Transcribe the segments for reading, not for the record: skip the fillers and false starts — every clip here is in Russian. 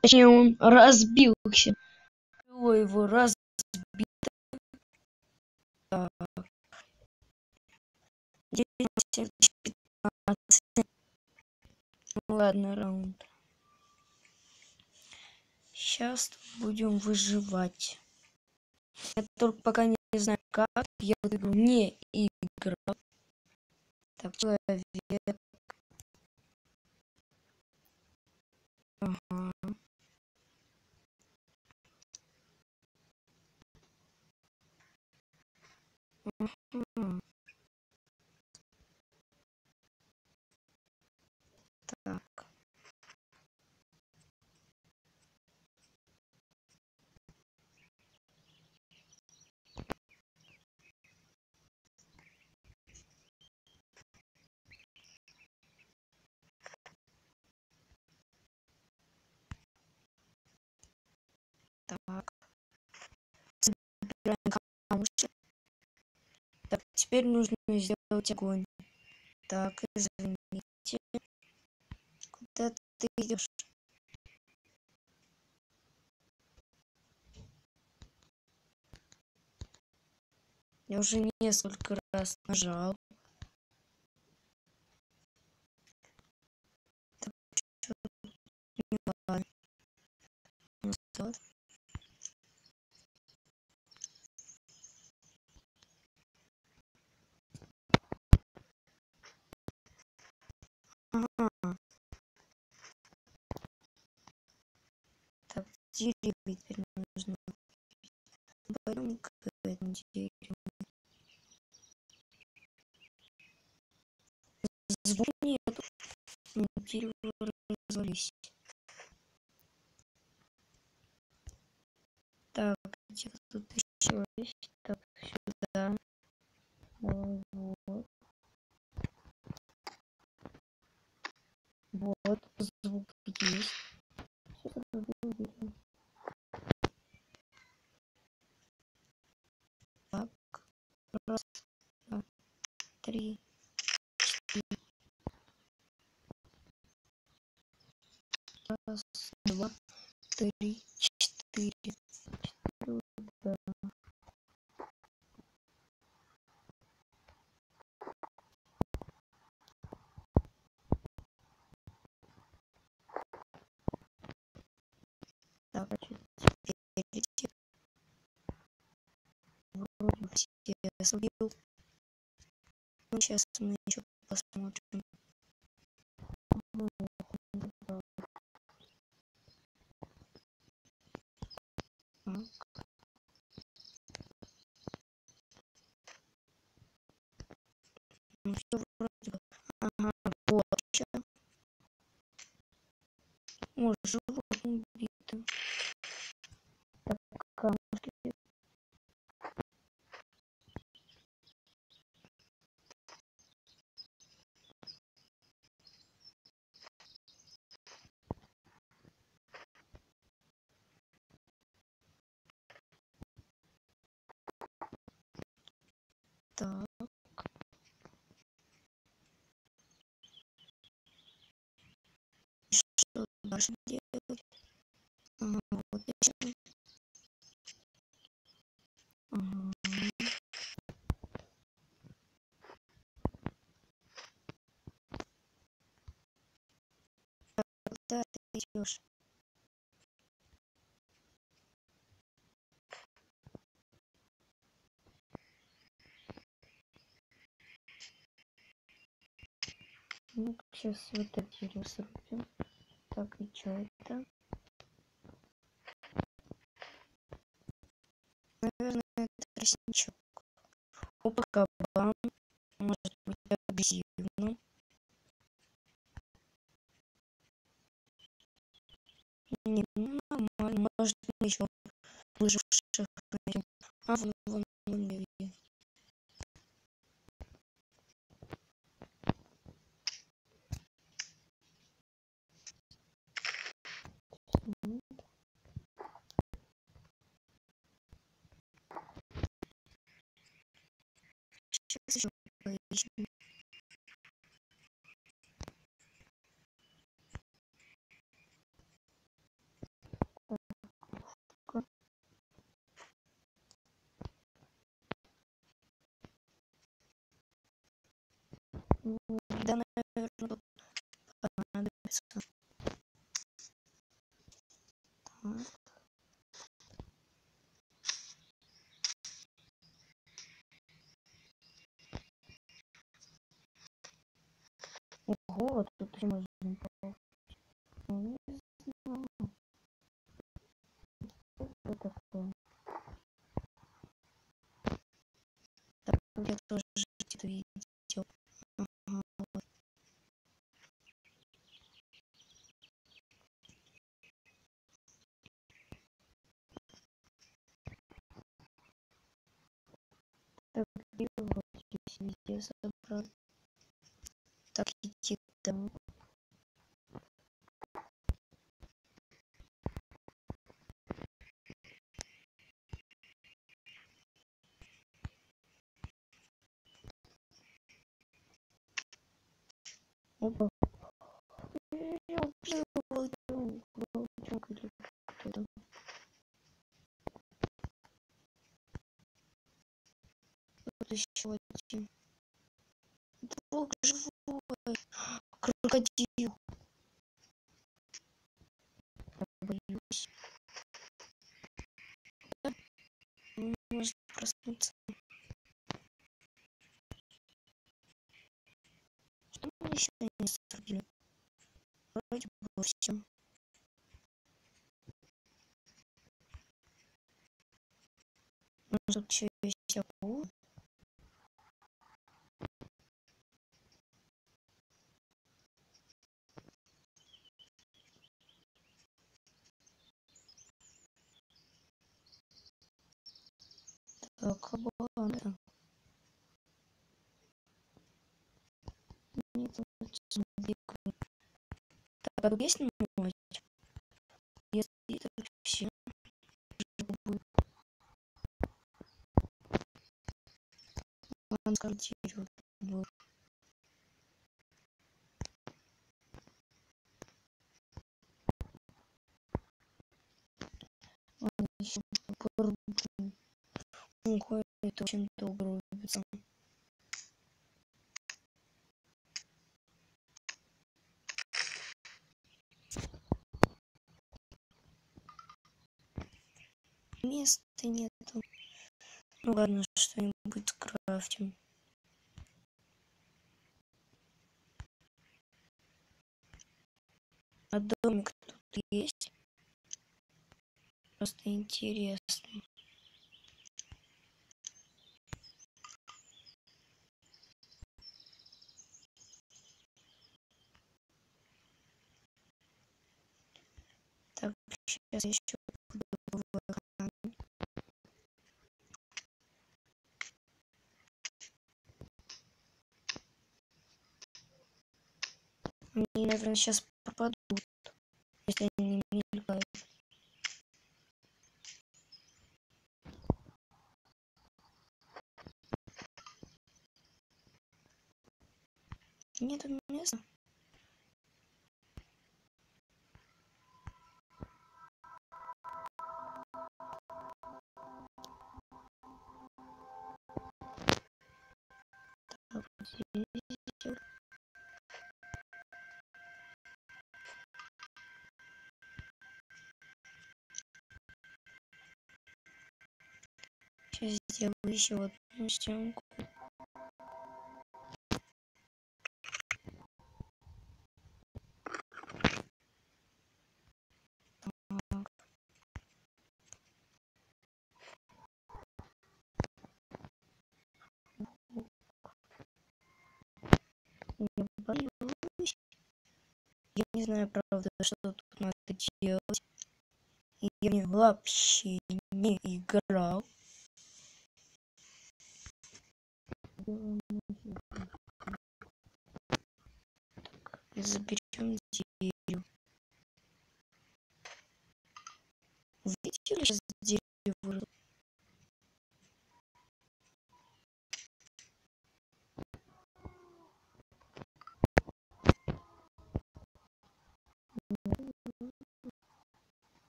Точнее, он разбился. Крыло его разбито. Так. 15. Ну ладно, раунд. Сейчас будем выживать. Я только пока не знаю, как. Я в эту игру не играл. Так, человек. Ага. Ага. Так. Так. Собираем камушки. Так, теперь нужно сделать огонь. Так, извините. Куда ты идешь? Я уже несколько раз нажал. Так, что не ладно. Назад. Ага. Так, дерево теперь нужно. Пойдем к этому дереву. Звук нету. Дерево развались. Так, где-то тут еще есть. Так, сюда. Вот. Вот, звук есть. Сейчас увидим. Так, раз, два, три, четыре. Раз, два, три, четыре. Сюда. Так, теперь вроде все собил. Ну, сейчас мы еще посмотрим. Так. Ну, все вроде бы. Ага, вот сейчас. О, животное убито. Так, камушки. Так. Что дальше делать? Ага, вот еще. Ага. Куда ты идешь? Ну, сейчас вот это дерево срубим. Так, и что это? Наверное, это тростничок. Опа, кабан. Может быть, обезьяна. Не, ну, нормально. Может, мы еще выживших найдем. А, вон, медведь. 8. Да, наверное, тут понадобится. Так. Ого, тут еще можно получить. Ну, не знаю, что такое. Так, я тоже это видел. Ага, вот. Так, и вот здесь везде собрал. Так, иди там. Опа. Я убил волчонка или кто-то. Вот еще один. Волк живой. Крокодил. Боюсь. Он может проснуться. Что мы еще не срубили? Вроде бы все. Может, еще есть акула? Так, кабана. Нет, тут бегаю. Так, а тут есть новость? Если это все будет. Он скоротирует. Он еще попробует. Он ходит очень долго рубится. Места нету. Ну ладно, что-нибудь скрафтим. А домик тут есть? Просто интересно. Так, сейчас еще буду камень. Они, наверное, сейчас пропадут, если они не мелькают. Нет места. Так, здесь. Сейчас сделаю еще одну стенку. Так. Я боюсь. Я не знаю, правда, что тут надо делать. Я в них вообще не играл. Заберем дерево. Увидели, сейчас дерево?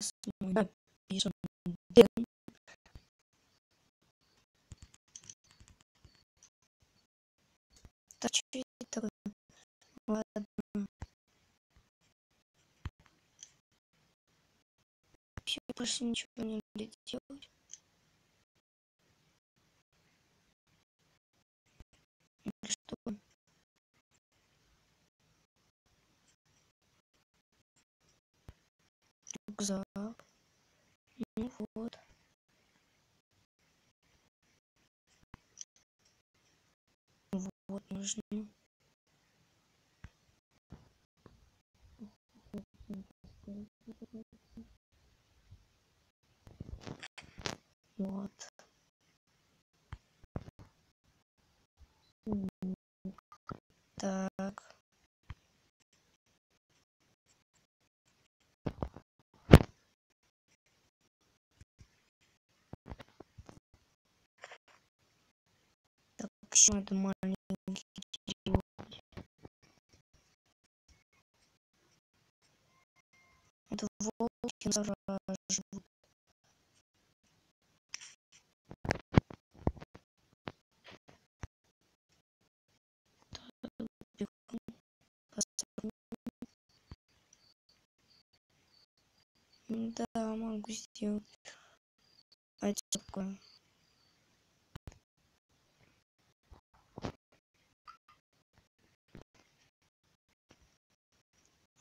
голос мой написан. Дэн. Да что это такое? Ладно. Все, больше ничего не буду делать. Что? Рюкзак. Ну вот. Вот нужно. Вот. Так. Так, еще надо маленький дерево. Это волки зараживают. Да, могу сделать. А это такое?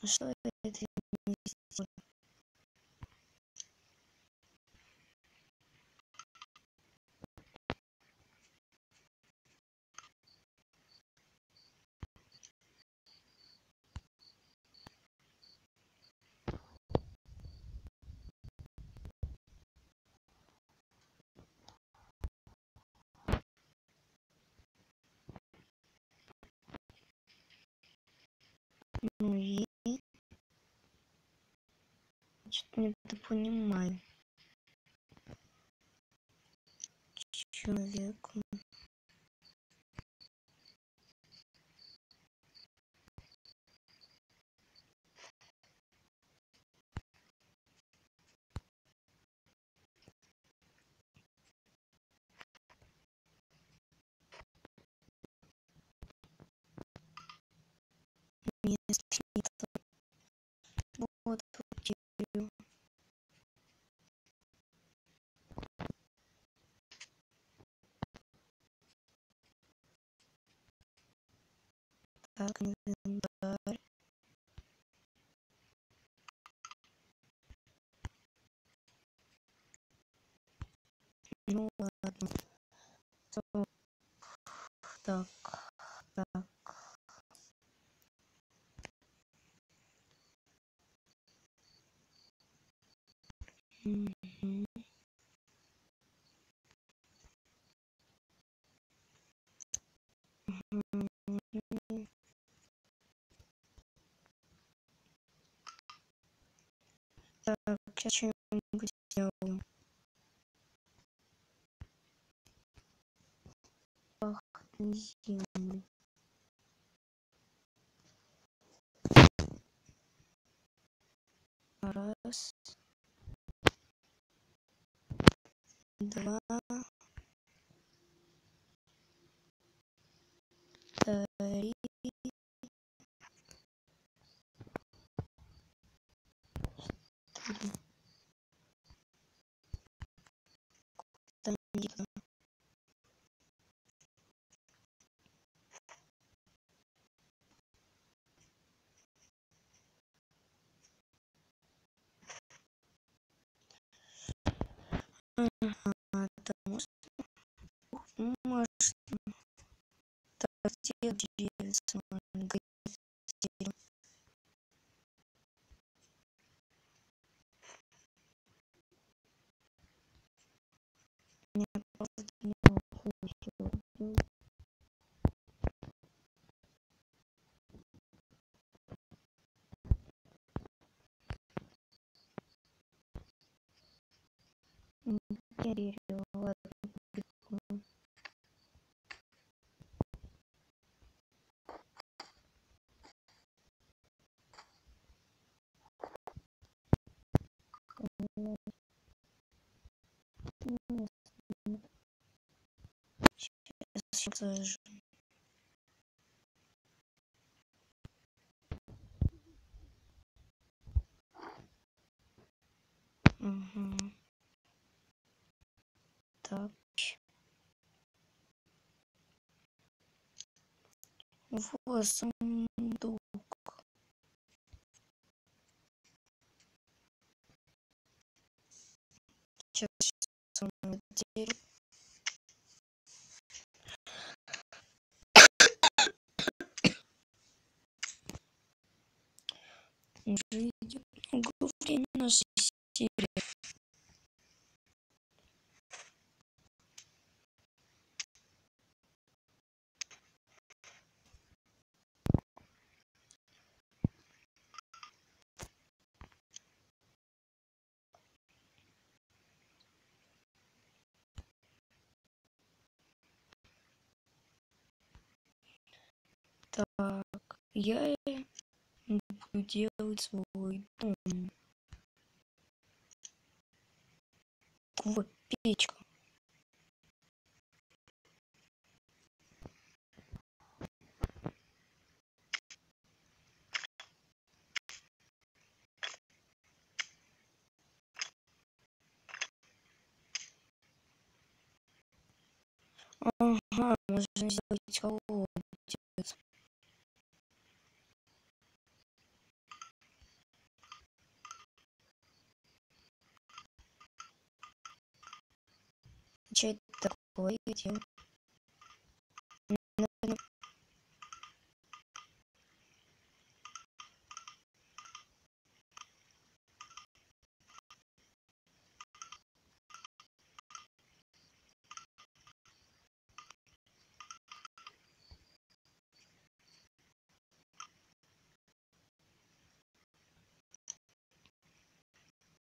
А что это не сделать? Ну и что-то не понимаю. Человек. Место нет. Вот дерево. Так, инвентарь. Ну ладно. Так, так. Мгм. Так, сейчас что-нибудь сделаю. Пахнет землю. Раз, два, три, четыре. Там видно. Ага, там можно. Так, где дерево? Дерево. Мне просто не получилось. Дерево, ладно, прикольно. посажен. Угу. Так. Вот сундук. Сейчас он дерево. Уже идет время нашей серии. Так, я буду делать свой дом. Вот печка. Ага, можно сделать колодец. Что это такое делать?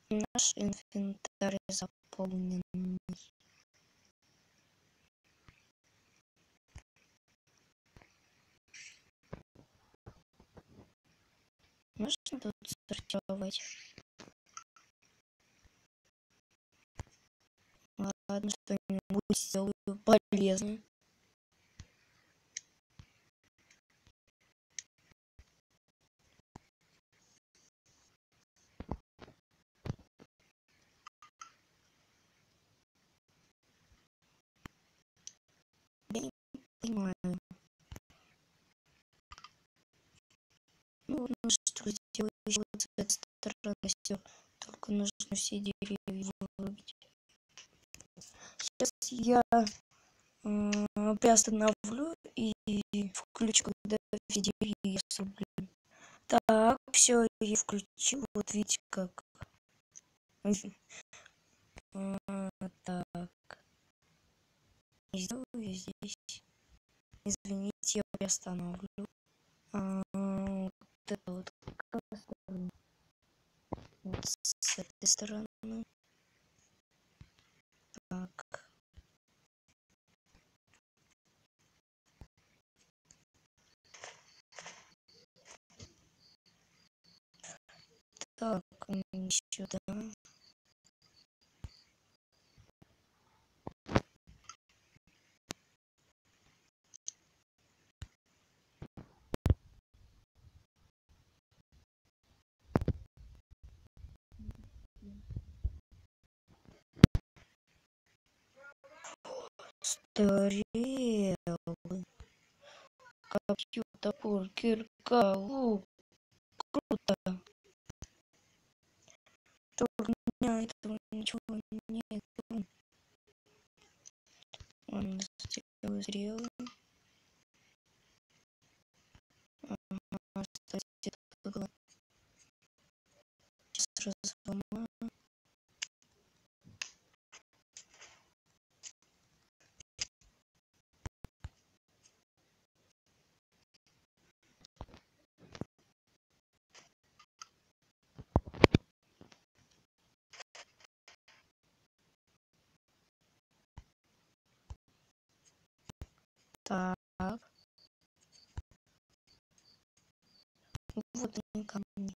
Наш инвентарь заполнен. Можно тут сортировать? Ладно, что-нибудь сделаю полезное. Я не понимаю. Ну, ну что сделать еще вот с этой стороны всё. Только нужно все деревья вырубить. Сейчас я приостановлю и включу, когда все деревья срублю. Так, все, я включил. Вот видите, как. Так. И сделаю здесь. Извините, я приостановлю. Вот это вот. Вот с этой стороны. Так. Так, сюда. Стрелы. Копье, топор, кирка, лук. Круто. Только у меня этого ничего нет. Ладно, сделаю зрело. Ага, кстати, это было. Сейчас разломаю. Так. Вот они ко мне.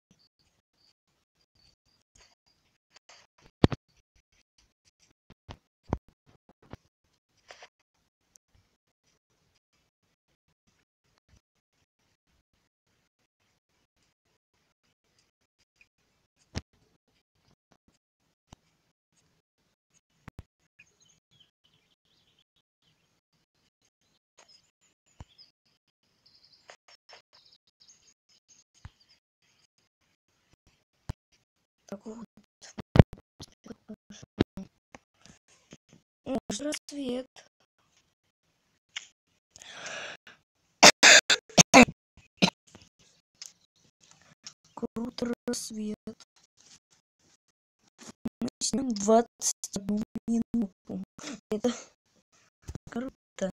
Так вот. О, уже рассвет. Круто, рассвет. Мы снимем 21 минуту. Это круто.